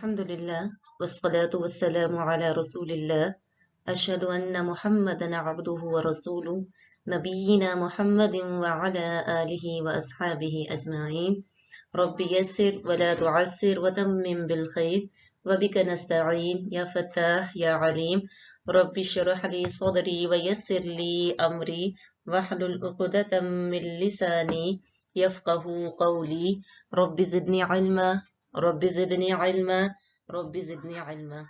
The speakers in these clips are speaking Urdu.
الحمد لله والصلاة والسلام على رسول الله أشهد أن محمدا عبده ورسوله نبينا محمد وعلى آله وأصحابه أجمعين رب يسر ولا تعسر وتمم بالخير وبك نستعين يا فتاح يا عليم رب اشرح لي صدري ويسر لي أمري واحلل عقدة من لساني يفقه قولي رب زدني علما رب زدني علما رب زدني علما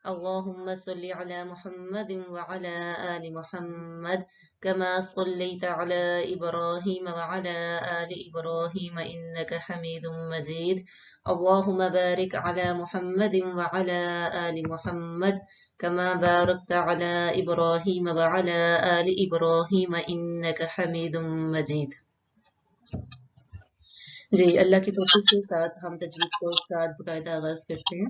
اللهم صل على محمد وعلى آل محمد كما صليت على إبراهيم وعلى آل إبراهيم إنك حميد مجيد اللهم بارك على محمد وعلى آل محمد كما باركت على إبراهيم وعلى آل إبراهيم إنك حميد مجيد. جی اللہ کی توفیق کے ساتھ ہم تجوید کورس کا آج باقاعدہ آغاز کرتے ہیں.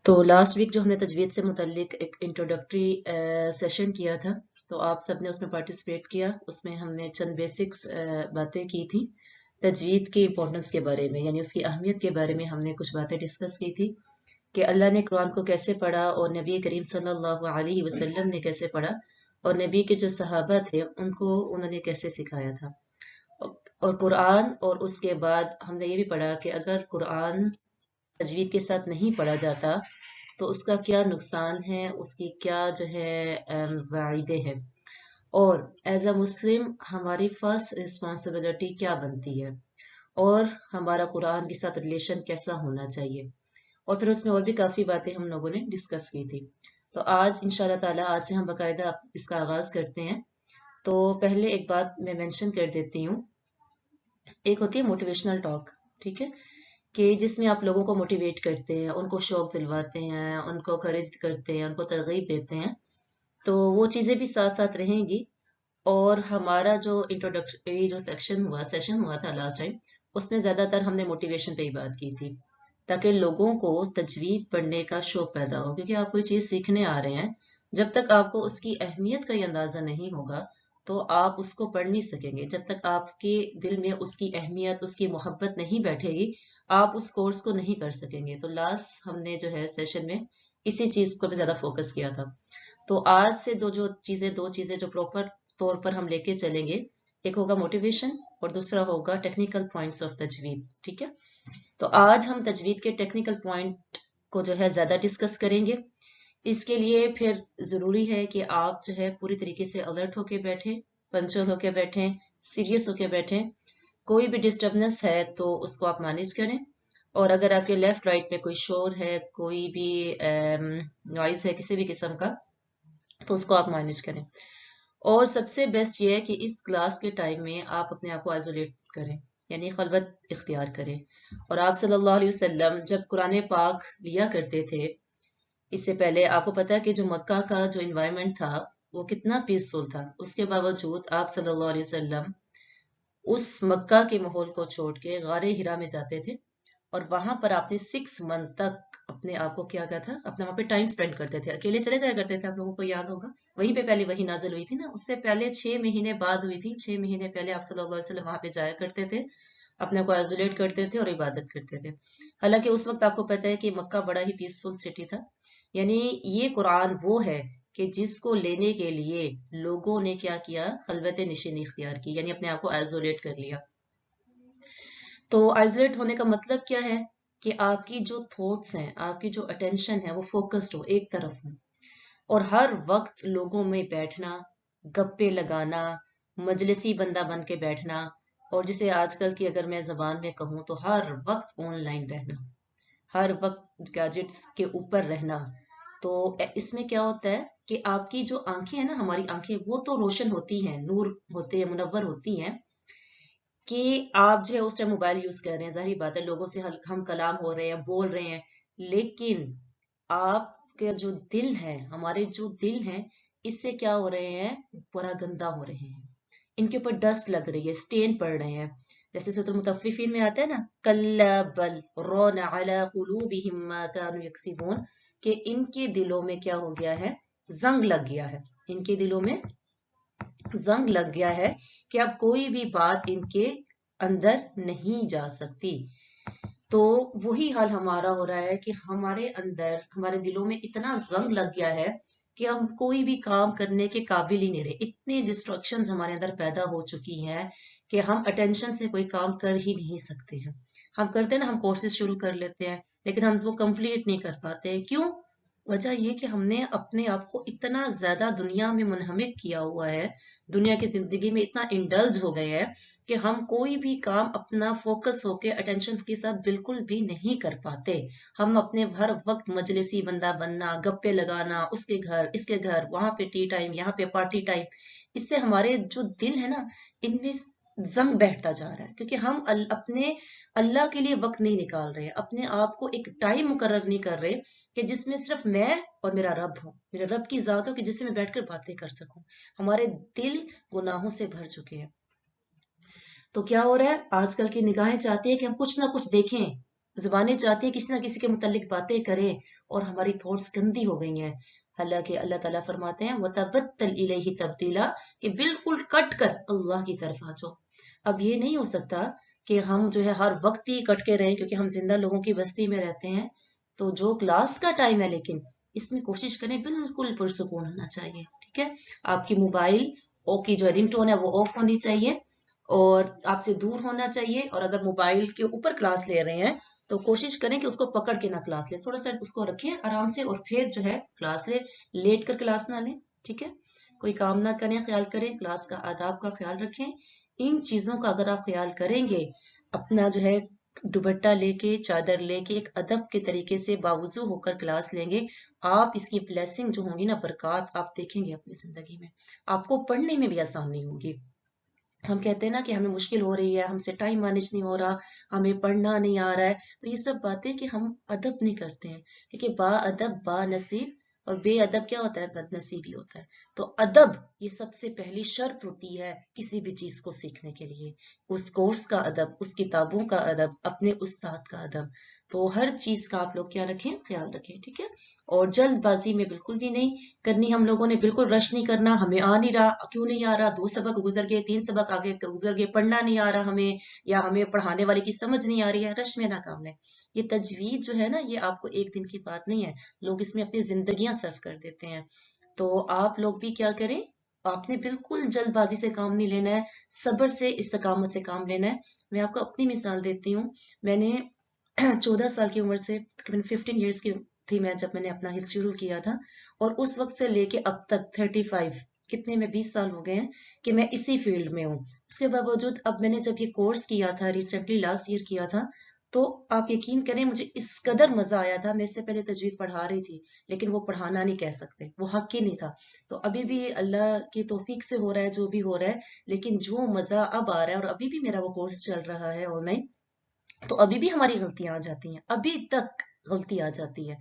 تو لاسٹ ویک جو ہم نے تجوید سے متعلق ایک انٹروڈکٹری سیشن کیا تھا تو آپ سب نے اس میں پارٹیسپیٹ کیا. اس میں ہم نے چند بیسکس باتیں کی تھی تجوید کی امپورٹنس کے بارے میں، یعنی اس کی اہمیت کے بارے میں ہم نے کچھ باتیں ڈسکس کی تھی کہ اللہ نے قرآن کو کیسے پڑھا اور نبی کریم صلی اللہ علیہ وسلم نے کیسے پڑھا اور نبی کے جو صحابہ تھے ان کو انہوں نے کیسے سکھایا تھا. اور قرآن اور اس کے بعد ہم نے یہ بھی پڑھا کہ اگر قرآن تجوید کے ساتھ نہیں پڑھا جاتا تو اس کا کیا نقصان ہے، اس کی کیا جو ہے وعیدیں ہیں، اور ایز اے مسلم ہماری فرسٹ رسپانسبلٹی کیا بنتی ہے اور ہمارا قرآن کے ساتھ ریلیشن کیسا ہونا چاہیے. اور پھر اس میں اور بھی کافی باتیں ہم لوگوں نے ڈسکس کی تھی. تو آج انشاءاللہ تعالیٰ آج سے ہم باقاعدہ اس کا آغاز کرتے ہیں. تو پہلے ایک بات میں مینشن کر دیتی ہوں، ایک ہوتی ہے موٹیویشنل ٹاک، ٹھیک ہے، کہ جس میں آپ لوگوں کو موٹیویٹ کرتے ہیں، ان کو شوق دلواتے ہیں، ان کو کریج کرتے ہیں، ان کو ترغیب دیتے ہیں. تو وہ چیزیں بھی ساتھ ساتھ رہیں گی. اور ہمارا جو انٹروڈکٹری جو سیشن ہوا تھا لاسٹ ٹائم، اس میں زیادہ تر ہم نے موٹیویشن پہ ہی بات کی تھی تاکہ لوگوں کو تجوید پڑھنے کا شوق پیدا ہو. کیونکہ آپ کوئی چیز سیکھنے آ رہے ہیں، جب تک آپ کو اس کی اہمیت کا اندازہ نہیں ہوگا تو آپ اس کو پڑھ نہیں سکیں گے. جب تک آپ کے دل میں اس کی اہمیت، اس کی محبت نہیں بیٹھے گی، آپ اس کورس کو نہیں کر سکیں گے. تو لاسٹ ہم نے جو ہے سیشن میں اسی چیز کو بھی زیادہ فوکس کیا تھا. تو آج سے دو چیزیں جو پراپر طور پر ہم لے کے چلیں گے، ایک ہوگا موٹیویشن اور دوسرا ہوگا ٹیکنیکل پوائنٹس آف تجوید. ٹھیک ہے، تو آج ہم تجوید کے ٹیکنیکل پوائنٹ کو جو ہے زیادہ ڈسکس کریں گے. اس کے لیے پھر ضروری ہے کہ آپ جو ہے پوری طریقے سے الرٹ ہو کے بیٹھیں، پنچول ہو کے بیٹھیں، سیریس ہو کے بیٹھیں. کوئی بھی ڈسٹربنس ہے تو اس کو آپ مینیج کریں. اور اگر آپ کے لیفٹ رائٹ میں کوئی شور ہے، کوئی بھی نوائز ہے کسی بھی قسم کا، تو اس کو آپ مینیج کریں. اور سب سے بیسٹ یہ ہے کہ اس کلاس کے ٹائم میں آپ اپنے آپ کو آئسولیٹ کریں، یعنی خلوت اختیار کریں. اور آپ صلی اللہ علیہ وسلم جب قرآن پاک لیا کرتے تھے، اس سے پہلے آپ کو پتا ہے کہ جو مکہ کا جو انوائرمنٹ تھا وہ کتنا پیسفل تھا. اس کے باوجود آپ صلی اللہ علیہ وسلم اس مکہ کے ماحول کو چھوڑ کے غار ہرا میں جاتے تھے اور وہاں پر آپ نے 6 منتھ تک اپنے آپ کو کیا کہا تھا، اپنا وہاں پہ ٹائم سپینڈ کرتے تھے، اکیلے چلے جایا کرتے تھے. آپ لوگوں کو یاد ہوگا وہیں پہ پہلے وہی نازل ہوئی تھی نا، اس سے پہلے 6 مہینے بعد ہوئی تھی. 6 مہینے پہلے آپ صلی اللہ علیہ وسلم وہاں پہ جایا کرتے تھے، اپنے کو آئسولیٹ کرتے تھے اور عبادت کرتے تھے. حالانکہ اس وقت آپ کو پتا ہے کہ مکہ بڑا ہی پیسفل سٹی تھا. یعنی یہ قرآن وہ ہے کہ جس کو لینے کے لیے لوگوں نے کیا کیا، خلوت نشینی اختیار کی، یعنی اپنے آپ کو آئسولیٹ کر لیا. تو آئسولیٹ ہونے کا مطلب کیا ہے کہ آپ کی جو تھاٹس ہیں، آپ کی جو اٹینشن ہے وہ فوکسڈ ہو، ایک طرف ہو. اور ہر وقت لوگوں میں بیٹھنا، گپے لگانا، مجلسی بندہ بن کے بیٹھنا، اور جسے آج کل کی اگر میں زبان میں کہوں تو ہر وقت آن لائن رہنا، ہر وقت گیجٹس کے اوپر رہنا. تو اس میں کیا ہوتا ہے کہ آپ کی جو آنکھیں ہیں نا، ہماری آنکھیں وہ تو روشن ہوتی ہیں، نور ہوتے ہیں، منور ہوتی ہیں، کہ آپ جو ہے اس ٹائم موبائل یوز کر رہے ہیں، ظاہری بات ہے لوگوں سے ہم کلام ہو رہے ہیں، بول رہے ہیں، لیکن آپ کے جو دل ہے، ہمارے جو دل ہیں، اس سے کیا ہو رہے ہیں، پورا گندا ہو رہے ہیں، ان کے اوپر ڈسٹ لگ رہی ہے، سٹین پڑ رہے ہیں. جیسے سورۃ المطففین میں آتا ہے نا، کلا بل ران علی قلوبہم ما کانوا یکسبون، کہ ان کے دلوں میں کیا ہو گیا ہے، زنگ لگ گیا ہے، ان کے دلوں میں زنگ لگ گیا ہے کہ اب کوئی بھی بات ان کے اندر نہیں جا سکتی. تو وہی حال ہمارا ہو رہا ہے کہ ہمارے اندر ہمارے دلوں میں اتنا زنگ لگ گیا ہے کہ ہم کوئی بھی کام کرنے کے قابل ہی نہیں رہے. اتنی ڈسٹریکشنز ہمارے اندر پیدا ہو چکی ہیں کہ ہم اٹینشن سے کوئی کام کر ہی نہیں سکتے ہیں. ہم کرتے ہیں نا، ہم کورسز شروع کر لیتے ہیں لیکن ہم وہ کمپلیٹ نہیں کر پاتے ہیں. کیوں؟ وجہ یہ کہ ہم نے اپنے آپ کو اتنا زیادہ دنیا میں منہمک کیا ہوا ہے، دنیا کی زندگی میں اتنا انڈلج ہو گئے ہیں کہ ہم کوئی بھی کام اپنا فوکس ہو کے اٹینشن کے ساتھ بالکل بھی نہیں کر پاتے. ہم اپنے ہر وقت مجلسی بندہ بننا، گپے لگانا، اس کے گھر اس کے گھر، وہاں پہ ٹی ٹائم یہاں پہ پارٹی ٹائم، اس سے ہمارے جو دل ہے نا ان میں زنگ بیٹھتا جا رہا ہے، کیونکہ ہم اپنے اللہ کے لیے وقت نہیں نکال رہے، اپنے آپ کو ایک ٹائم مقرر نہیں کر رہے کہ جس میں صرف میں اور میرا رب ہو، میرے رب کی ذات ہو کہ جس سے میں بیٹھ کر باتیں کر سکوں. ہمارے دل گناہوں سے بھر چکے ہیں. تو کیا ہو رہا ہے، آج کل کی نگاہیں چاہتی ہیں کہ ہم کچھ نہ کچھ دیکھیں، زبانیں چاہتی ہیں کسی نہ کسی کے متعلق باتیں کریں، اور ہماری تھوٹس گندی ہو گئی ہیں. حالانکہ اللہ تعالیٰ فرماتے ہیں وَتَبَتَّلْ إِلَيْهِ تَبْتِيلًا کہ بالکل کٹ کر اللہ کی طرف آ جاؤ. اب یہ نہیں ہو سکتا کہ ہم جو ہے ہر وقت ہی کٹ کے رہیں، کیونکہ ہم زندہ لوگوں کی بستی میں رہتے ہیں. تو جو کلاس کا ٹائم ہے لیکن اس میں کوشش کریں بالکل پرسکون ہونا چاہیے. ٹھیک ہے، آپ کی موبائل کی جو رنگ ٹون ہے وہ آف ہونی چاہیے اور آپ سے دور ہونا چاہیے. اور اگر موبائل کے اوپر کلاس لے رہے ہیں تو کوشش کریں کہ اس کو پکڑ کے نہ کلاس لیں، تھوڑا سا اس کو رکھیں آرام سے اور پھر جو ہے کلاس لیں. لیٹ کر کلاس نہ لیں. ٹھیک ہے، کوئی کام نہ کریں، خیال کریں، کلاس کا آداب کا خیال رکھیں. ان چیزوں کا اگر آپ خیال کریں گے، اپنا جو ہے دوپٹہ لے کے چادر لے کے ایک ادب کے طریقے سے باوضو ہو کر کلاس لیں گے، آپ اس کی بلیسنگ جو ہوں گی نا، برکات آپ دیکھیں گے اپنی زندگی میں. آپ کو پڑھنے میں بھی آسانی ہوگی. ہم کہتے ہیں نا کہ ہمیں مشکل ہو رہی ہے، ہم سے ٹائم مینج نہیں ہو رہا، ہمیں پڑھنا نہیں آ رہا ہے، تو یہ سب باتیں کہ ہم ادب نہیں کرتے ہیں. کیونکہ با ادب با نصیب، اور بے ادب کیا ہوتا ہے؟ بد نصیبی ہوتا ہے. تو ادب یہ سب سے پہلی شرط ہوتی ہے کسی بھی چیز کو سیکھنے کے لیے. اس کورس کا ادب، اس کتابوں کا ادب، اپنے استاد کا ادب. تو ہر چیز کا آپ لوگ کیا رکھیں؟ خیال رکھیں. ٹھیک ہے، اور جلد بازی میں بالکل بھی نہیں کرنی. ہم لوگوں نے بالکل رش نہیں کرنا. ہمیں آ نہیں رہا، کیوں نہیں آ رہا؟ 2 سبق گزر گئے، 3 سبق آگے گزر گئے، پڑھنا نہیں آ رہا ہمیں، یا ہمیں پڑھانے والے کی سمجھ نہیں آ رہی ہے، رش میں نہ کام لیں. یہ تجوید جو ہے نا، یہ آپ کو ایک دن کی بات نہیں ہے، لوگ اس میں اپنی زندگیاں صرف کر دیتے ہیں. تو آپ لوگ بھی کیا کریں، آپ نے بالکل جلد بازی سے کام نہیں لینا ہے، صبر سے استقامت سے کام لینا ہے. میں آپ کو اپنی مثال دیتی ہوں. میں نے 14 سال کی عمر سے تقریباً 15 ایئرس کی تھی میں جب میں نے اپنا حفظ شروع کیا تھا، اور اس وقت سے لے کے اب تک 35 کتنے میں 20 سال ہو گئے ہیں کہ میں اسی فیلڈ میں ہوں. اس کے باوجود اب میں نے جب یہ کورس کیا تھا، ریسنٹلی لاسٹ ایئر کیا تھا، تو آپ یقین کریں مجھے اس قدر مزہ آیا تھا. میں اس سے پہلے تجوید پڑھا رہی تھی لیکن وہ پڑھانا نہیں کہہ سکتے، وہ حق ہی نہیں تھا. تو ابھی بھی اللہ کی توفیق سے ہو رہا ہے جو بھی ہو رہا ہے، لیکن جو مزہ اب آ رہا ہے، اور ابھی بھی میرا وہ کورس چل رہا ہے آن لائن، تو ابھی بھی ہماری غلطیاں آ جاتی ہیں، ابھی تک غلطی آ جاتی ہے.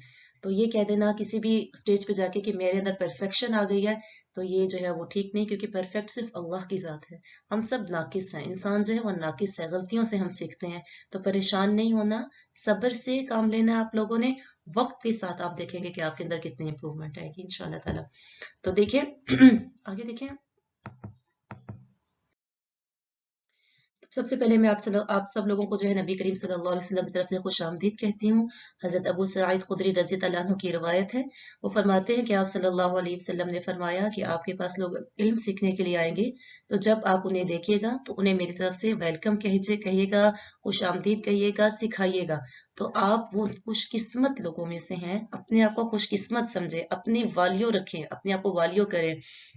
تو یہ کہہ دینا کسی بھی سٹیج پہ جا کے کہ میرے اندر پرفیکشن آ گئی ہے، تو یہ جو ہے وہ ٹھیک نہیں، کیونکہ پرفیکٹ صرف اللہ کی ذات ہے. ہم سب ناقص ہیں، انسان جو ہے وہ ناقص ہے، غلطیوں سے ہم سیکھتے ہیں. تو پریشان نہیں ہونا، صبر سے کام لینا ہے آپ لوگوں نے. وقت کے ساتھ آپ دیکھیں گے کہ آپ کے اندر کتنی امپروومنٹ آئے گی انشاءاللہ تعالی. تو دیکھیں آگے دیکھیں. سب سے پہلے میں آپ سب لوگوں کو جو ہے نبی کریم صلی اللہ علیہ وسلم کی طرف سے خوش آمدید کہتی ہوں. حضرت ابو سعید خدری رضی اللہ عنہ کی روایت ہے، وہ فرماتے ہیں کہ آپ صلی اللہ علیہ وسلم نے فرمایا کہ آپ کے پاس لوگ علم سیکھنے کے لیے آئیں گے، تو جب آپ انہیں دیکھیے گا تو انہیں میری طرف سے ویلکم کہیے گا، خوش آمدید کہیے گا، سکھائیے گا. تو آپ وہ خوش قسمت لوگوں میں سے ہیں. اپنے آپ کو خوش قسمت سمجھیں، اپنی والیو رکھیں، اپنے آپ کو والیو کریں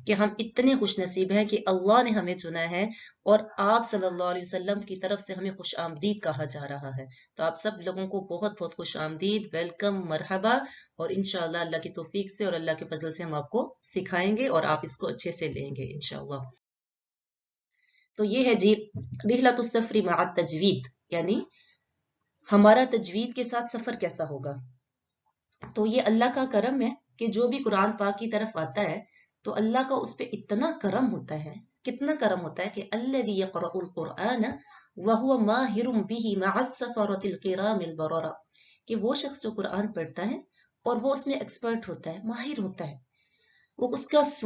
کہ ہم اتنے خوش نصیب ہیں کہ اللہ نے ہمیں چنا ہے، اور آپ صلی اللہ علیہ وسلم کی طرف سے ہمیں خوش آمدید کہا جا رہا ہے. تو آپ سب لوگوں کو بہت بہت خوش آمدید، ویلکم، مرحبا. اور انشاءاللہ اللہ کی توفیق سے اور اللہ کے فضل سے ہم آپ کو سکھائیں گے اور آپ اس کو اچھے سے لیں گے انشاءاللہ. تو یہ ہے جی رحلۃ السفر مع التجوید، یعنی ہمارا تجوید کے ساتھ سفر کیسا ہوگا. تو یہ اللہ کا کرم ہے کہ جو بھی قرآن پاک کی طرف آتا ہے تو اللہ کا اس پہ اتنا کرم ہوتا ہے، کتنا کرم ہوتا ہے کہ الذی یقرأ القرآن وهو ماہر به مع السفرة الکرام البررہ، کہ وہ شخص جو قرآن پڑھتا ہے اور وہ اس میں ایکسپرٹ ہوتا ہے، ماہر ہوتا ہے. وہ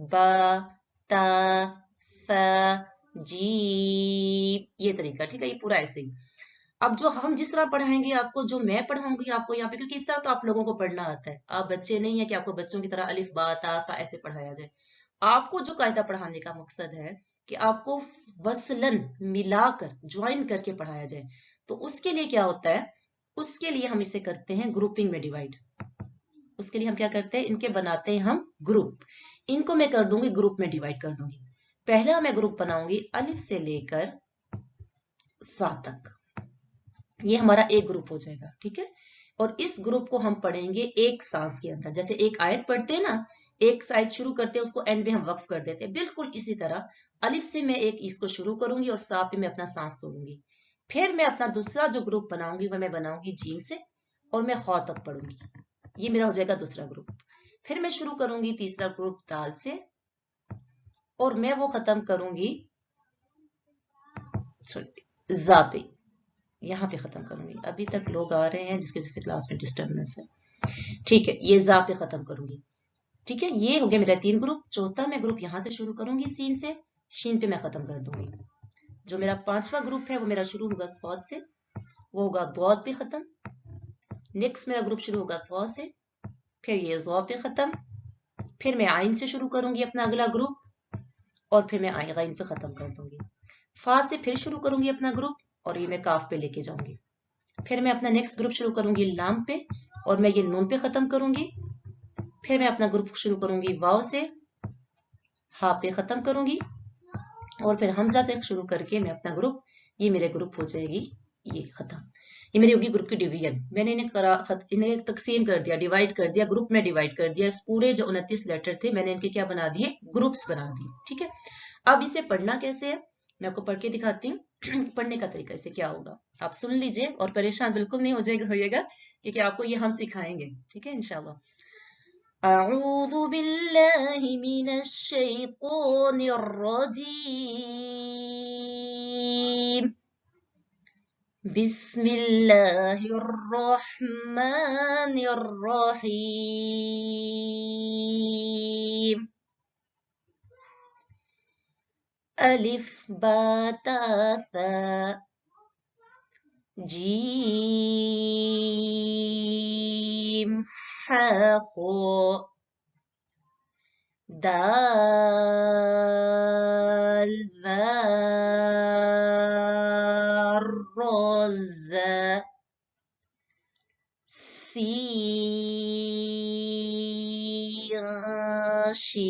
با تا ثا جیم، یہ طریقہ، ٹھیک ہے، یہ پورا ایسے ہی. اب جو ہم جس طرح پڑھائیں گے آپ کو، جو میں پڑھاؤں گی آپ کو یہاں پہ، کیونکہ اس طرح تو آپ لوگوں کو پڑھنا آتا ہے، آپ بچے نہیں ہیں کہ آپ کو بچوں کی طرح الف با تا سا ایسے پڑھایا جائے. آپ کو جو قاعدہ پڑھانے کا مقصد ہے کہ آپ کو وصلن ملا کر جوائن کر کے پڑھایا جائے، تو اس کے لیے کیا ہوتا ہے، اس کے لیے ہم اسے کرتے ہیں گروپنگ میں ڈیوائڈ. اس کے لیے ہم کیا کرتے ہیں، ان کے بناتے ہیں ہم گروپ. ان کو میں کر دوں گی گروپ میں ڈیوائڈ کر دوں گی. پہلا میں گروپ بناؤں گی الف سے لے کر سا تک، یہ ہمارا ایک گروپ ہو جائے گا، ٹھیک ہے. اور اس گروپ کو ہم پڑھیں گے ایک سانس کے اندر، جیسے ایک آیت پڑھتے ہیں نا، ایک آیت شروع کرتے ہیں اس کو اینڈ میں ہم وقف کر دیتے ہیں، بالکل اسی طرح الف سے میں ایک اس کو شروع کروں گی اور سا پہ میں اپنا سانس توڑوں گی. پھر میں اپنا دوسرا جو گروپ بناؤں گی وہ میں بناؤں گی جیم سے اور میں خا تک پڑھوں گی، یہ میرا ہو جائے گا دوسرا گروپ. پھر میں شروع کروں گی تیسرا گروپ دال سے اور میں وہ ختم کروں گی زا پہ، یہاں پہ ختم کروں گی. ابھی تک لوگ آ رہے ہیں جس کی وجہ سے کلاس میں ڈسٹربنس ہے، ٹھیک ہے. یہ زا پہ ختم کروں گی، ٹھیک ہے. یہ ہو گیا میرا 3 گروپ. چوتھا میں گروپ یہاں سے شروع کروں گی سین سے، شین پہ میں ختم کر دوں گی. جو میرا 5واں گروپ ہے وہ میرا شروع ہوگا صاد سے، وہ ہوگا ضاد پہ ختم. نیکسٹ میرا گروپ شروع ہوگا طا سے، پھر یہ ضا پہ ختم. پھر میں عین سے شروع کروں گی اپنا اگلا گروپ اور پھر میں غین پہ ختم کر دوں گی. فا سے پھر شروع کروں گی اپنا گروپ اور یہ میں کاف پہ لے کے جاؤں گی. پھر میں اپنا نیکسٹ گروپ شروع کروں گی لام پہ اور میں یہ نون پہ ختم کروں گی. پھر میں اپنا گروپ شروع کروں گی واو سے، ہا پہ ختم کروں گی اور پھر حمزہ سے شروع کر کے میں اپنا گروپ، یہ میرے گروپ ہو جائے گی یہ ختم. یہ میری ہوگی گروپ کی ڈویژن. میں نے انہیں تقسیم کر دیا، ڈیوائڈ کر دیا، گروپ میں ڈیوائڈ کر دیا. اس پورے جو 29 لیٹر تھے میں نے ان کے کیا بنا دیے، گروپس بنا دیے، ٹھیک ہے. اب اسے پڑھنا کیسے ہے میں آپ کو پڑھ کے دکھاتی ہوں. پڑھنے کا طریقہ اسے کیا ہوگا آپ سن لیجئے اور پریشان بالکل نہیں ہوئے گا کیونکہ آپ کو یہ ہم سکھائیں گے، ٹھیک ہے انشاءاللہ. اعوذ باللہ من الشیطان الرجیم، بسم اللہ الرحمن الرحیم. الف با تا ثا جیم ہا خو دال ذال را زا سین شین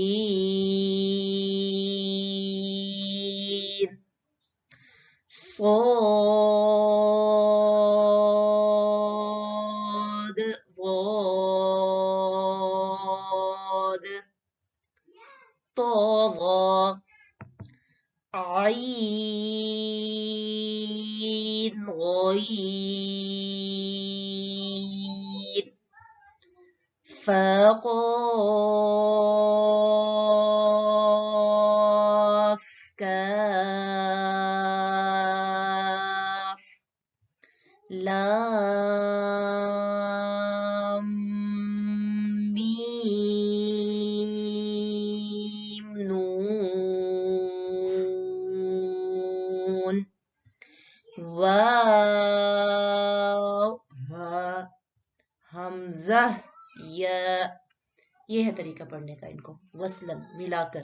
صاد ضاد طا عین غین فا قاف کاف لام میم نون واو ہا حمزہ یا. یہ ہے طریقہ پڑھنے کا ان کو وصلن ملا کر.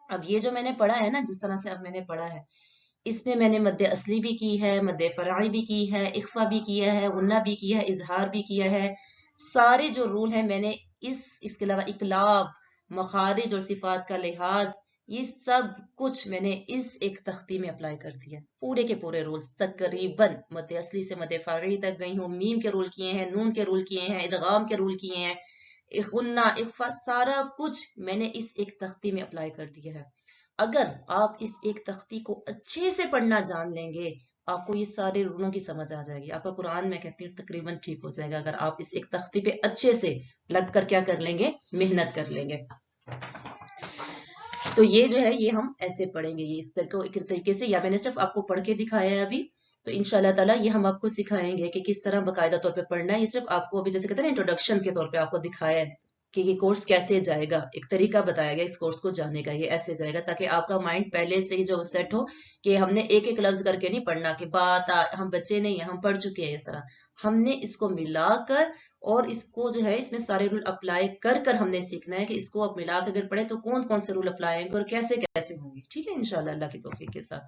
اب یہ جو میں نے پڑھا ہے نا، جس طرح سے اب میں نے پڑھا ہے، اس میں میں نے مد اصلی بھی کی ہے، مد فرعی بھی کی ہے، اخفا بھی کیا ہے، غنہ بھی کیا ہے، اظہار بھی کیا ہے. سارے جو رول ہیں میں نے اس کے علاوہ اقلاب، مخارج اور صفات کا لحاظ، یہ سب کچھ میں نے اس ایک تختی میں اپلائی کر دیا. پورے کے پورے رولز تقریباً مد اصلی سے مد فرعی تک گئی ہوں. میم کے رول کیے ہیں، نون کے رول کیے ہیں، ادغام کے رول کیے ہیں، غنہ اخفا، سارا کچھ میں نے اس ایک تختی میں اپلائی کر دیا ہے. اگر آپ اس ایک تختی کو اچھے سے پڑھنا جان لیں گے آپ کو یہ سارے رولوں کی سمجھ آ جائے گی. آپ کا قرآن میں کہتی ہوں تقریباً ٹھیک ہو جائے گا اگر آپ اس ایک تختی پہ اچھے سے لگ کر کیا کر لیں گے، محنت کر لیں گے. تو یہ جو ہے یہ ہم ایسے پڑھیں گے، یہ اس طریقے سے، یا میں نے صرف آپ کو پڑھ کے دکھایا ہے ابھی. تو انشاءاللہ تعالیٰ یہ ہم آپ کو سکھائیں گے کہ کس طرح باقاعدہ طور پہ پڑھنا ہے. یہ صرف آپ کو ابھی جیسے کہتے ہیں نا انٹروڈکشن کے طور پہ آپ کو دکھایا ہے کہ یہ کورس کیسے جائے گا، ایک طریقہ بتایا گیا اس کورس کو جانے کا، یہ ایسے جائے گا تاکہ آپ کا مائنڈ پہلے سے ہی جو سیٹ ہو کہ ہم نے ایک ایک لفظ کر کے نہیں پڑھنا کہ بات ہم بچے نہیں ہیں، ہم پڑھ چکے ہیں اس طرح. ہم نے اس کو ملا کر اور اس کو جو ہے اس میں سارے رول اپلائی کر کر ہم نے سیکھنا ہے کہ اس کو اب ملا کے اگر پڑھے تو کون کون سے رول اپلائی ہوں گے اور کیسے کیسے ہوں گے. ٹھیک ہے انشاءاللہ اللہ کی توفیق کے ساتھ.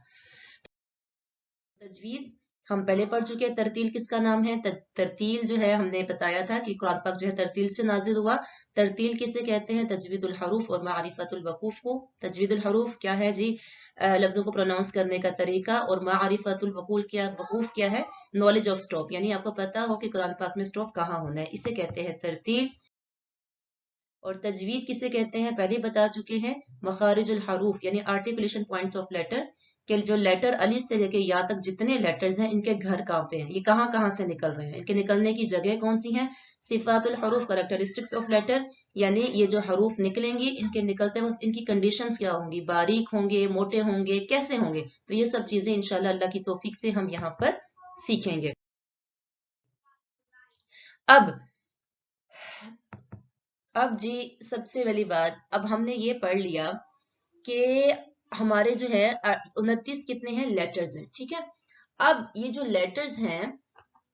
تجوید ہم پہلے پڑھ چکے ہیں. ترتیل کس کا نام ہے؟ ترتیل جو ہے ہم نے بتایا تھا کہ قرآن پاک جو ہے ترتیل سے نازل ہوا. ترتیل کسے کہتے ہیں؟ تجوید الحروف اور معرفت الوقوف کو. تجوید الحروف کیا ہے جی؟ لفظوں کو پروناؤنس کرنے کا طریقہ. اور معرفت وقوف کیا ہے؟ نالج آف سٹاپ، یعنی آپ کو پتا ہو کہ قرآن پاک میں سٹاپ کہاں ہونا ہے، اسے کہتے ہیں ترتیل. اور تجوید کسے کہتے ہیں پہلے بتا چکے ہیں. مخارج الحروف یعنی آرٹیکولیشن پوائنٹس آف لیٹر، کہ جو لیٹر الف سے لے کے یا تک جتنے لیٹرز ہیں ان کے گھر کہاں پہ ہیں، یہ کہاں کہاں سے نکل رہے ہیں، ان کے نکلنے کی جگہ کون سی ہیں. صفات الحروف کریکٹرسٹکس آف لیٹر، یعنی یہ جو حروف نکلیں گی ان کے نکلتے وقت ان کی کنڈیشنز کیا ہوں گی، باریک ہوں گے، موٹے ہوں گے، کیسے ہوں گے. تو یہ سب چیزیں انشاءاللہ اللہ کی توفیق سے ہم یہاں پر سیکھیں گے. اب جی سب سے پہلی بات، اب ہم نے یہ پڑھ لیا کہ ہمارے جو ہے 29 کتنے ہیں لیٹرز ہیں. ٹھیک ہے. اب یہ جو لیٹرز ہیں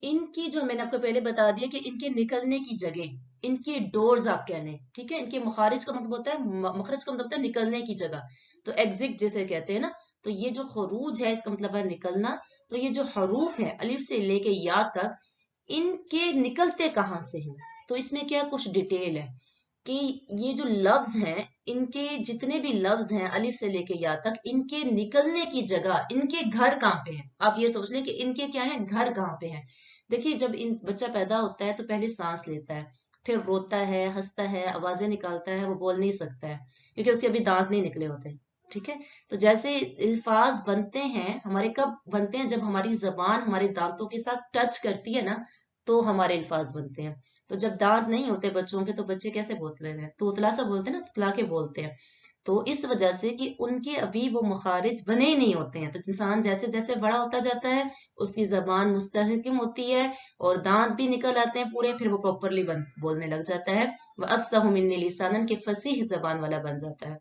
ان کی جو میں نے آپ کو پہلے بتا دیا کہ ان کے نکلنے کی جگہ، ان کی ڈورز آپ کہنے. ٹھیک ہے. ان کے مخارج کا مطلب ہوتا ہے، مخرج کا مطلب ہوتا ہے نکلنے کی جگہ، تو ایگزٹ جیسے کہتے ہیں نا. تو یہ جو خروج ہے اس کا مطلب ہے نکلنا. تو یہ جو حروف ہیں الف سے لے کے یا تک، ان کے نکلتے کہاں سے ہیں. تو اس میں کیا کچھ ڈیٹیل ہے کہ یہ جو لفظ ہیں ان کے جتنے بھی لفظ ہیں الف سے لے کے یا تک، ان کے نکلنے کی جگہ، ان کے گھر کہاں پہ ہیں. آپ یہ سوچ لیں کہ ان کے کیا ہیں، گھر کہاں پہ ہیں. دیکھیے جب بچہ پیدا ہوتا ہے تو پہلے سانس لیتا ہے، پھر روتا ہے، ہنستا ہے، آوازیں نکالتا ہے، وہ بول نہیں سکتا ہے کیونکہ اس کے ابھی دانت نہیں نکلے ہوتے. ٹھیک ہے. تو جیسے الفاظ بنتے ہیں ہمارے، کب بنتے ہیں؟ جب ہماری زبان ہمارے دانتوں کے ساتھ ٹچ کرتی ہے نا تو ہمارے الفاظ بنتے ہیں. تو جب دانت نہیں ہوتے بچوں کے تو بچے کیسے بولتے ہیں؟ توتلا سا بولتے ہیں نا، توتلا کے بولتے ہیں. تو اس وجہ سے کہ ان کے ابھی وہ مخارج بنے ہی نہیں ہوتے ہیں. تو انسان جیسے جیسے بڑا ہوتا جاتا ہے اس کی زبان مستحکم ہوتی ہے اور دانت بھی نکل آتے ہیں پورے، پھر وہ پراپرلی بولنے لگ جاتا ہے. وہ افصح منی لسانا کے فصیح زبان والا بن جاتا ہے.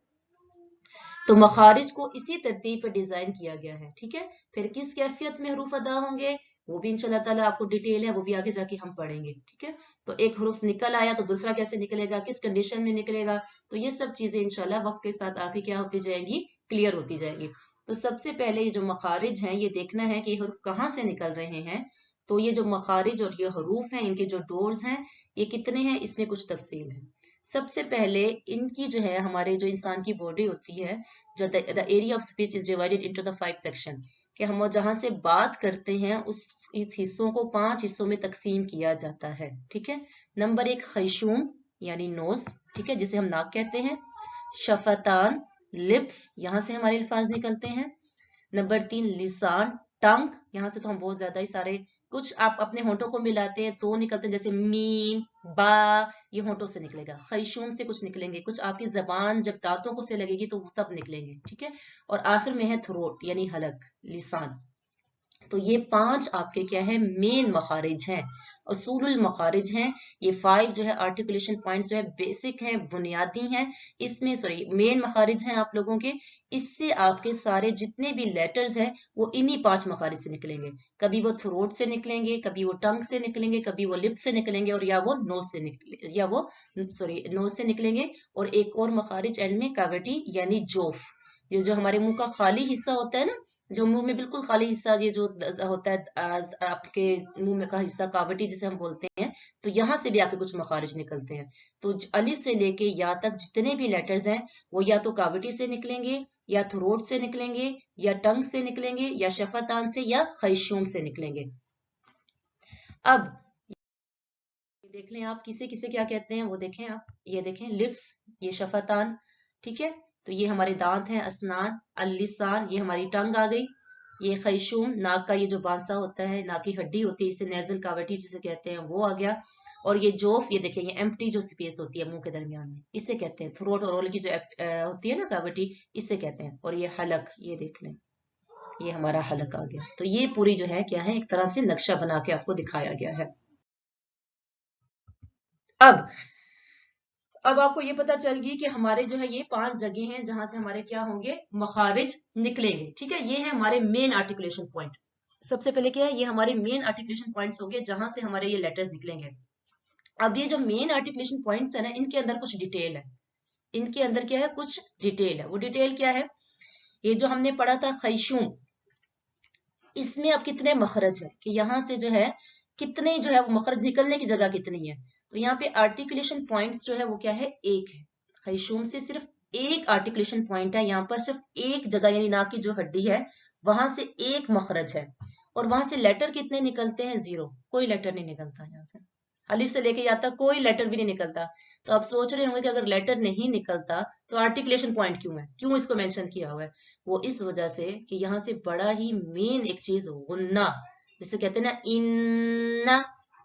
تو مخارج کو اسی ترتیب پہ ڈیزائن کیا گیا ہے. ٹھیک ہے. پھر کس کیفیت میں حروف ادا ہوں گے وہ بھی انشاءاللہ تعالیٰ آپ کو ڈیٹیل ہے، وہ بھی آگے جا کے ہم پڑھیں گے. ٹھیک ہے. تو ایک حروف نکل آیا تو دوسرا کیسے نکلے گا، کس کنڈیشن میں نکلے گا. تو یہ سب چیزیں انشاءاللہ وقت کے ساتھ آگے کیا ہوتی جائے گی، کلیئر ہوتی جائے گی. تو سب سے پہلے یہ جو مخارج ہیں یہ دیکھنا ہے کہ یہ حروف کہاں سے نکل رہے ہیں. تو یہ جو مخارج اور یہ حروف ہیں ان کے جو ڈورز ہیں یہ کتنے ہیں، اس میں کچھ تفصیل ہے. سب سے پہلے ان کی جو ہے ہمارے جو انسان کی باڈی ہوتی ہے، جو the area of speech is divided into the 5 section، کہ ہم جہاں سے بات کرتے ہیں اس حصوں کو 5 حصوں میں تقسیم کیا جاتا ہے. ٹھیک ہے. نمبر 1 خیشوم یعنی نوز، ٹھیک ہے، جسے ہم ناک کہتے ہیں. شفتان لپس، یہاں سے ہمارے الفاظ نکلتے ہیں. نمبر 3 لسان ٹنگ، یہاں سے تو ہم بہت زیادہ ہی سارے، کچھ آپ اپنے ہونٹوں کو ملاتے ہیں تو نکلتے ہیں، جیسے میم با، یہ ہونٹوں سے نکلے گا. خیشوم سے کچھ نکلیں گے، کچھ آپ کی زبان جب دانتوں کو سے لگے گی تو تب نکلیں گے. ٹھیک ہے. اور آخر میں ہے تھروٹ یعنی حلق، لسان. تو یہ 5 آپ کے کیا ہے، مین مخارج ہیں، اصول المخارج ہیں. یہ 5 جو ہے آرٹیکولیشن پوائنٹس جو ہے بیسک ہیں، بنیادی ہیں. اس میں مین مخارج ہیں آپ لوگوں کے. اس سے آپ کے سارے جتنے بھی لیٹرز ہیں وہ انہی 5 مخارج سے نکلیں گے. کبھی وہ تھروٹ سے نکلیں گے، کبھی وہ ٹنگ سے نکلیں گے، کبھی وہ لپ سے نکلیں گے، اور یا وہ نوز سے نکلیں گے. اور ایک اور مخارج اینڈ میں کاوٹی یعنی جوف، یہ جو ہمارے منہ کا خالی حصہ ہوتا ہے نا، جو منہ میں بالکل خالی حصہ، یہ جو ہوتا ہے آپ کے منہ میں کا حصہ کاوٹی جسے ہم بولتے ہیں، تو یہاں سے بھی آپ کے کچھ مخارج نکلتے ہیں. تو الف سے لے کے یا تک جتنے بھی لیٹرز ہیں وہ یا تو کاوٹی سے نکلیں گے، یا تھروٹ سے نکلیں گے، یا ٹنگ سے نکلیں گے، یا شفتان سے، یا خیشوم سے نکلیں گے. اب دیکھ لیں آپ کسے کسے کیا کہتے ہیں، وہ دیکھیں آپ، یہ دیکھیں لپس، یہ شفتان. ٹھیک ہے. تو یہ ہمارے دانت ہیں، اسنان. اللسان یہ ہماری ٹنگ آ گئی. یہ خیشوم ناک کا یہ جو بانسا ہوتا ہے، ناک کی ہڈی ہوتی ہے، اسے نیزل کاوٹی جسے کہتے ہیں، وہ آ گیا. اور یہ جوف، یہ دیکھیں یہ ایمپٹی جو سپیس ہوتی ہے منہ کے درمیان میں، اسے کہتے ہیں. تھروٹ اور اورل کی جو ہوتی ہے نا کاوٹی، اسے کہتے ہیں. اور یہ حلق، یہ دیکھ لیں یہ ہمارا حلق آ گیا. تو یہ پوری جو ہے کیا ہے، ایک طرح سے نقشہ بنا کے آپ کو دکھایا گیا ہے. اب اب آپ کو یہ پتا چل گئی کہ ہمارے جو ہے یہ 5 جگہ ہیں جہاں سے ہمارے کیا ہوں گے، مخارج نکلیں گے. ٹھیک ہے، یہ ہے ہمارے مین آرٹیکولیشن پوائنٹ. سب سے پہلے کیا ہے، یہ ہمارے مین آرٹیکولیشن پوائنٹس ہوں گے جہاں سے ہمارے یہ لیٹرز نکلیں گے. اب یہ جو مین آرٹیکولیشن پوائنٹس ہیں نا، ان کے اندر کچھ ڈیٹیل ہے. ان کے اندر کیا ہے، کچھ ڈیٹیل ہے. وہ ڈیٹیل کیا ہے، یہ جو ہم نے پڑھا تھا خیشوم، اس میں اب کتنے مخرج ہے کہ یہاں سے جو ہے کتنے جو ہے وہ مخرج نکلنے کی جگہ کتنی ہے. تو یہاں پہ آرٹیکولیشن پوائنٹس جو ہے وہ کیا ہے، ایک ہے. خیشوم سے صرف ایک آرٹیکولیشن پوائنٹ ہے. یہاں پر صرف ایک جگہ یعنی ناک کی جو ہڈی ہے وہاں سے ایک مخرج ہے. اور وہاں سے لیٹر کتنے نکلتے ہیں، 0. کوئی لیٹر نہیں نکلتا یہاں سے. الف سے لے کے یہاں تک کوئی لیٹر بھی نہیں نکلتا. تو آپ سوچ رہے ہوں گے کہ اگر لیٹر نہیں نکلتا تو آرٹیکولیشن پوائنٹ کیوں ہے، کیوں اس کو مینشن کیا ہوا ہے. وہ اس وجہ سے کہ یہاں سے بڑا ہی مین ایک چیز غنہ، جسے کہتے ہیں نا ان،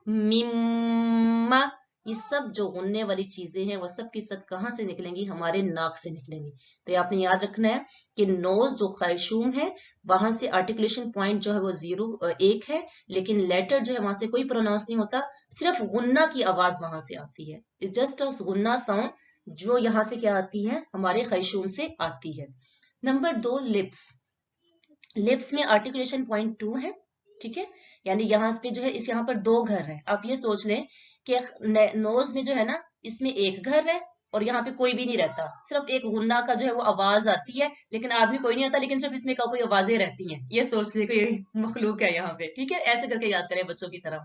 مما، یہ سب جو غننے والی چیزیں ہیں وہ سب کی سب کہاں سے نکلیں گی، ہمارے ناک سے نکلیں گی. تو یہ آپ نے یاد رکھنا ہے کہ نوز جو خیشوم ہے وہاں سے آرٹیکولیشن پوائنٹ جو ہے وہ 1 ہے، لیکن لیٹر جو ہے وہاں سے کوئی پروناؤنس نہیں ہوتا، صرف غنہ کی آواز وہاں سے آتی ہے. جسٹ غنہ ساؤنڈ جو یہاں سے کیا آتی ہے، ہمارے خیشوم سے آتی ہے. Number 2، lips. لپس میں آرٹیکولیشن پوائنٹ 2 ہے. ٹھیک ہے، یعنی یہاں پہ جو ہے اس یہاں پر 2 گھر ہیں. آپ یہ سوچ لیں کہ نوز میں جو ہے نا اس میں 1 گھر ہے اور یہاں پہ کوئی بھی نہیں رہتا، صرف ایک غنہ کا جو ہے وہ آواز آتی ہے، لیکن آدمی کوئی نہیں ہوتا، لیکن صرف اس میں کوئی آوازیں رہتی ہیں. یہ سوچ لیں کہ یہ مخلوق ہے یہاں پہ. ٹھیک ہے، ایسے کر کے یاد کریں بچوں کی طرح.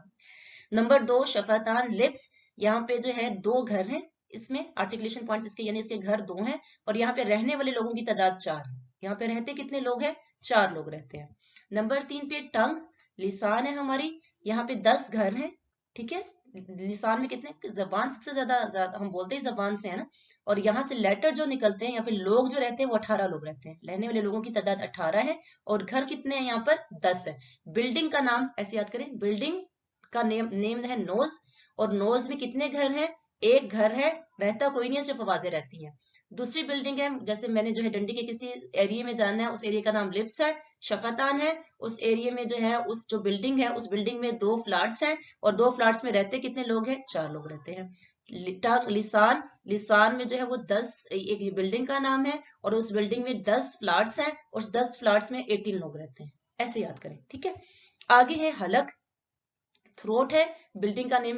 نمبر 2، شفتان، لپس. یہاں پہ جو ہے 2 گھر ہیں اس میں آرٹیکولیشن پوائنٹس اس کے، یعنی اس کے گھر 2 ہیں اور یہاں پہ رہنے والے لوگوں کی تعداد 4 ہے. یہاں پہ رہتے کتنے لوگ ہیں، 4 لوگ رہتے ہیں. نمبر 3 پہ ٹنگ، لسان ہے ہماری. یہاں پہ 10 گھر ہیں. ٹھیک ہے، لسان میں کتنے، زبان سب سے زیادہ ہم بولتے ہی زبان سے ہے نا، اور یہاں سے لیٹر جو نکلتے ہیں، یہاں پہ لوگ جو رہتے ہیں وہ 18 لوگ رہتے ہیں. رہنے والے لوگوں کی تعداد 18 ہے اور گھر کتنے ہیں یہاں پر، 10 ہے. بلڈنگ کا نام ایسے یاد کریں، بلڈنگ کا نیم ہے نوز، اور نوز میں کتنے گھر ہیں، 1 گھر ہے، رہتا کوئی نہیں ہے، صرف آوازیں رہتی ہیں. دوسری بلڈنگ ہے، جیسے میں نے جو ہے ڈنڈی کے کسی ایریے میں جانا ہے، اس ایریے کا نام لپس ہے. شفتان ہے، اس ایریے میں جو ہے اس جو بلڈنگ ہے اس بلڈنگ میں 2 فلیٹس ہیں اور 2 فلیٹس میں رہتے کتنے لوگ ہیں، 4 لوگ رہتے ہیں. لسان، لسان میں جو ہے وہ 10 ایک بلڈنگ کا نام ہے اور اس بلڈنگ میں 10 فلیٹس ہیں اور اس 10 فلیٹس میں 18 لوگ رہتے ہیں. ایسے یاد کریں. ٹھیک ہے، آگے ہے حلق. تھروٹ ہے، بلڈنگ کا نیم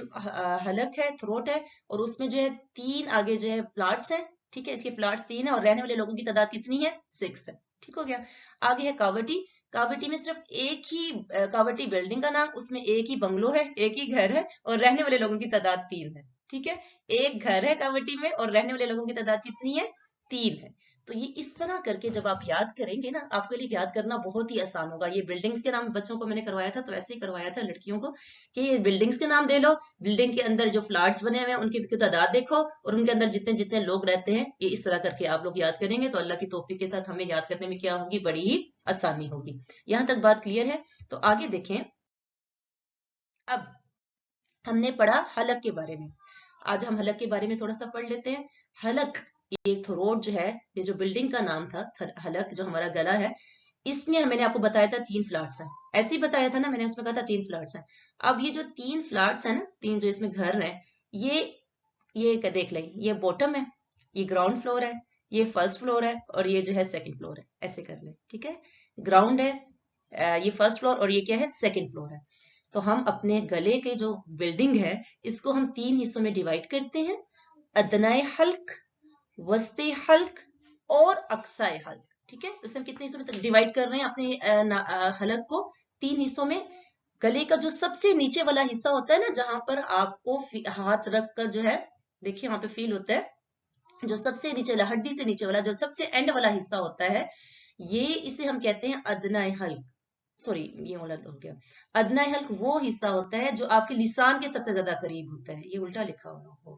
حلق ہے، تھروٹ ہے، اور اس میں جو ہے 3 آگے جو ہے فلیٹس ہیں. ٹھیک ہے، اس کے فلیٹس 3 ہیں اور رہنے والے لوگوں کی تعداد کتنی ہے، 6 ہے. ٹھیک ہو گیا. آگے ہے کاوٹی. کاوٹی میں صرف ایک ہی کاوٹی بلڈنگ کا نام، اس میں ایک ہی بنگلو ہے، ایک ہی گھر ہے اور رہنے والے لوگوں کی تعداد 3 ہے. ٹھیک ہے، ایک گھر ہے کاوٹی میں اور رہنے والے لوگوں کی تعداد کتنی ہے، 3 ہے. تو یہ اس طرح کر کے جب آپ یاد کریں گے نا، آپ کے لیے یاد کرنا بہت ہی آسان ہوگا. یہ بلڈنگز کے نام بچوں کو میں نے کروایا تھا تو ایسے ہی کروایا تھا لڑکیوں کو کہ یہ بلڈنگز کے نام دے لو، بلڈنگ کے اندر جو فلیٹس بنے ہوئے ہیں ان کی تعداد دیکھو اور ان کے اندر جتنے جتنے لوگ رہتے ہیں. یہ اس طرح کر کے آپ لوگ یاد کریں گے تو اللہ کی توفیق کے ساتھ ہمیں یاد کرنے میں کیا ہوگی، بڑی ہی آسانی ہوگی. یہاں تک بات کلیئر ہے؟ تو آگے دیکھیں. اب ہم نے پڑھا حلق کے بارے میں، آج ہم حلق کے بارے میں تھوڑا سا پڑھ لیتے ہیں. حلق، یہ تھروٹ جو ہے، یہ جو بلڈنگ کا نام تھا حلق، جو ہمارا گلا ہے، اس میں میں نے آپ کو بتایا تھا 3 فلیٹس ہیں. ایسے ہی بتایا تھا نا میں نے، اس میں کہا تھا 3 فلیٹس ہیں. اب یہ جو 3 فلیٹس ہیں نا، 3 جو اس میں گھر ہیں، یہ دیکھ لیں، یہ باٹم ہے، یہ گراؤنڈ فلور ہے، یہ فرسٹ فلور ہے اور یہ جو ہے سیکنڈ فلور ہے. ایسے کر لیں. ٹھیک ہے، گراؤنڈ ہے، یہ فرسٹ فلور اور یہ کیا ہے، سیکنڈ فلور ہے. تو ہم اپنے گلے کے جو بلڈنگ ہے اس کو ہم 3 حصوں میں ڈیوائڈ کرتے ہیں، ادنائے حلق، وسطی حلق اور اقصائے حلق. ٹھیک ہے، تو ہم کتنے حصوں میں ڈیوائڈ کر رہے ہیں اپنے حلق کو، 3 حصوں میں. گلے کا جو سب سے نیچے والا حصہ ہوتا ہے نا، جہاں پر آپ کو ہاتھ رکھ کر جو ہے، دیکھیے وہاں پہ فیل ہوتا ہے، جو سب سے نیچے والا، ہڈی سے نیچے والا جو سب سے اینڈ والا حصہ ہوتا ہے، یہ اسے ہم کہتے ہیں ادنائے حلق. سوری، یہ الٹا ہو گیا. ادنائے حلق وہ حصہ ہوتا ہے جو آپ کے لسان کے سب سے زیادہ قریب ہوتا ہے. یہ الٹا لکھا ہوا ہو.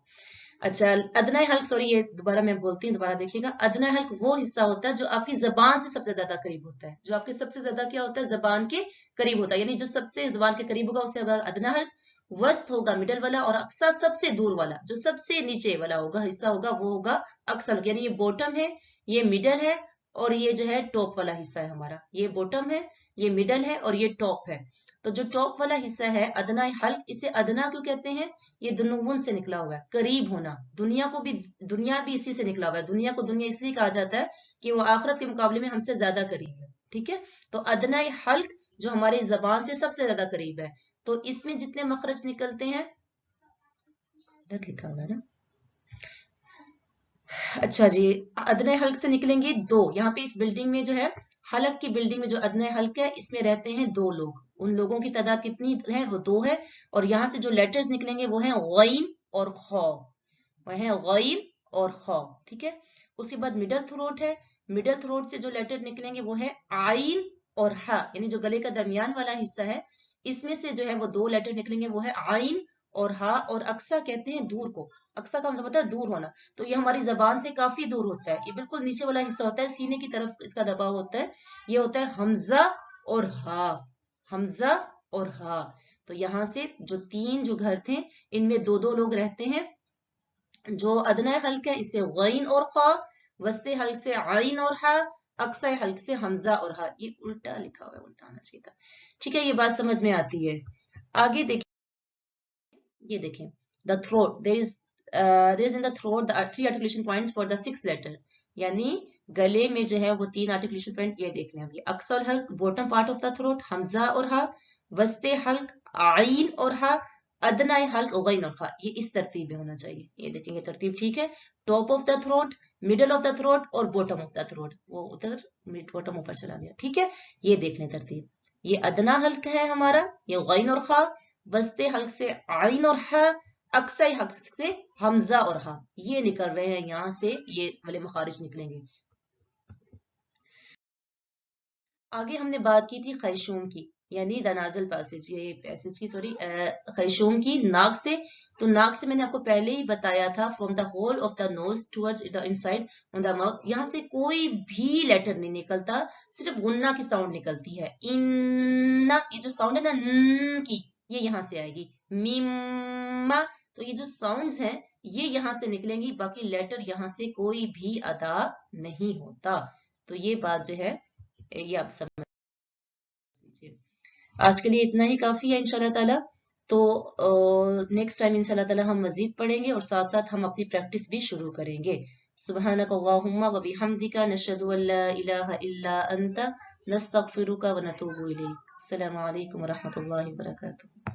اچھا، ادنائے حلق، سوری یہ دوبارہ میں بولتی ہوں، دوبارہ دیکھیے گا. ادنائے حلق وہ حصہ ہوتا ہے جو آپ کی زبان سے سب سے زیادہ قریب ہوتا ہے، جو آپ کے سب سے زیادہ کیا ہوتا ہے، زبان کے قریب ہوتا ہے، یعنی جو سب سے زبان کے قریب ہوگا اسے ہوگا ادنائے حلق. وسط ہوگا مڈل والا، اور اقصا سب سے دور والا جو سب سے نیچے والا ہوگا حصہ ہوگا وہ ہوگا اقصا حلق. یعنی یہ باٹم ہے، یہ مڈل ہے اور یہ جو ہے ٹاپ والا حصہ ہے ہمارا. یہ باٹم ہے، یہ مڈل ہے اور یہ ٹاپ ہے. تو جو ٹاپ والا حصہ ہے ادنا حلق، اسے ادنا کیوں کہتے ہیں؟ یہ دنون سے نکلا ہوا ہے، قریب ہونا. دنیا بھی اسی سے نکلا ہوا ہے. دنیا کو دنیا اس لیے کہا جاتا ہے کہ وہ آخرت کے مقابلے میں ہم سے زیادہ قریب ہے. ٹھیک ہے، تو ادنا حلق جو ہماری زبان سے سب سے زیادہ قریب ہے، تو اس میں جتنے مخرج نکلتے ہیں، لکھا ہوا ہے نا، اچھا جی، ادنا حلق سے نکلیں گے 2. یہاں پہ اس بلڈنگ میں جو ہے، حلق کی بلڈنگ میں جو ادنا حلق ہے، اس میں رہتے ہیں 2 لوگ. ان لوگوں کی تعداد کتنی ہے؟ وہ 2 ہے. اور یہاں سے جو لیٹرز نکلیں گے وہ ہیں غین اور خا. وہ ہیں غین اور خا. ٹھیک ہے، اس کے بعد مڈل تھروٹ ہے. مڈل تھروٹ سے جو لیٹر نکلیں گے وہ ہے عین اور ہا، یعنی جو گلے کا درمیان والا حصہ ہے، اس میں سے جو ہے وہ 2 لیٹر نکلیں گے، وہ ہے عین اور ہا. اور اقصا کہتے ہیں دور کو. اقصا کا مطلب ہوتا ہے دور ہونا. تو یہ ہماری زبان سے کافی دور ہوتا ہے. یہ بالکل نیچے والا حصہ ہوتا ہے، سینے کی طرف اس کا دباؤ ہوتا ہے. یہ ہوتا ہے حمزہ اور ہا. حمزہ اور ہا. تو یہاں سے جو 3 جو گھر تھے، ان میں 2 لوگ رہتے ہیں. جو ادنا حلق ہے اس سے غین اور خا، وسط حلق سے عین اور ہا، اقصی حلق سے حمزہ اور ہا. یہ الٹا لکھا ہوا ہے، الٹا آنا چاہیے تھا. ٹھیک ہے، یہ بات سمجھ میں آتی ہے. آگے دیکھیں، یہ دیکھیں the throat, there is in the throat the 3 articulation points for the 6th letter. یعنی گلے میں جو ہے وہ 3 articulation point. یہ دیکھ لیں اب، یہ اقصی الحلق bottom part of the throat حمزہ اور ہا، وسط حلق عین اور ہا، ادنا حلق غین اور خا. یہ اس ترتیب میں ہونا چاہیے. یہ دیکھیں یہ ترتیب ٹھیک ہے. Top of the throat, middle of the throat اور باٹم آف دا تھروٹ. وہ ادھر باٹم اوپر چلا گیا. ٹھیک ہے، یہ دیکھ لیں ترتیب. یہ ادنا حلق ہے ہمارا، یہ غین اور خا، وسط حلق سے عین اور ہا، اقصی حلق سے حمزہ اور ہا. یہ نکل رہے ہیں یہاں سے، یہ والے مخارج نکلیں گے. آگے ہم نے بات کی تھی خیشوم کی، یعنی دا نازل پیسج، یہ پیسج کی خیشوم کی ناک سے. تو ناک سے میں نے آپ کو پہلے ہی بتایا تھا، from the hole of the nose towards the inside on the mouth. یہاں سے کوئی بھی لیٹر نہیں نکلتا، صرف غنہ کی ساؤنڈ نکلتی ہے. ان، یہ جو ساؤنڈ ہے نا ن کی، یہ یہاں سے آئے گی. میم، تو یہ جو ساؤنڈز ہیں یہ یہاں سے نکلیں گی، باقی لیٹر یہاں سے کوئی بھی ادا نہیں ہوتا. تو یہ بات جو ہے یہ آپ سمجھ لیجیے. آج کے لیے اتنا ہی کافی ہے انشاءاللہ تعالی. تو نیکسٹ ٹائم انشاءاللہ تعالی ہم مزید پڑھیں گے، اور ساتھ ساتھ ہم اپنی پریکٹس بھی شروع کریں گے. سبحانک اللہم و بحمدک، نشہد ان لا الہ الا انت، نستغفرک و نتوب الیک. السلام علیکم و رحمۃ اللہ وبرکاتہ.